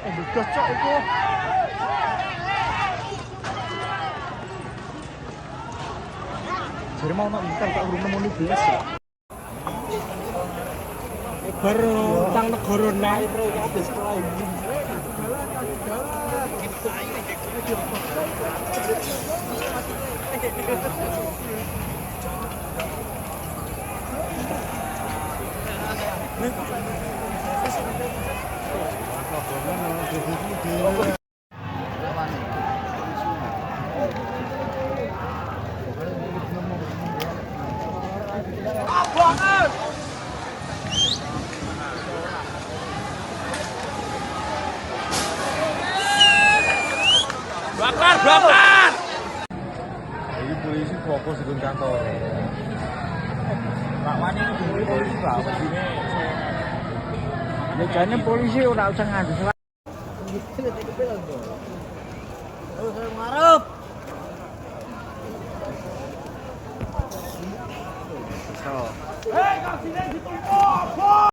Cocok itu. Jadi mau nak minta tak urung nemu belas ya. Baru tang negara naik. Bakar! Ini polisi fokus di kantor. Pak Wani ini polisi Pak. Ya jane polisi ora usah ngadu. Oh, saya ngarep. So. Hei, kasih ditumpuk.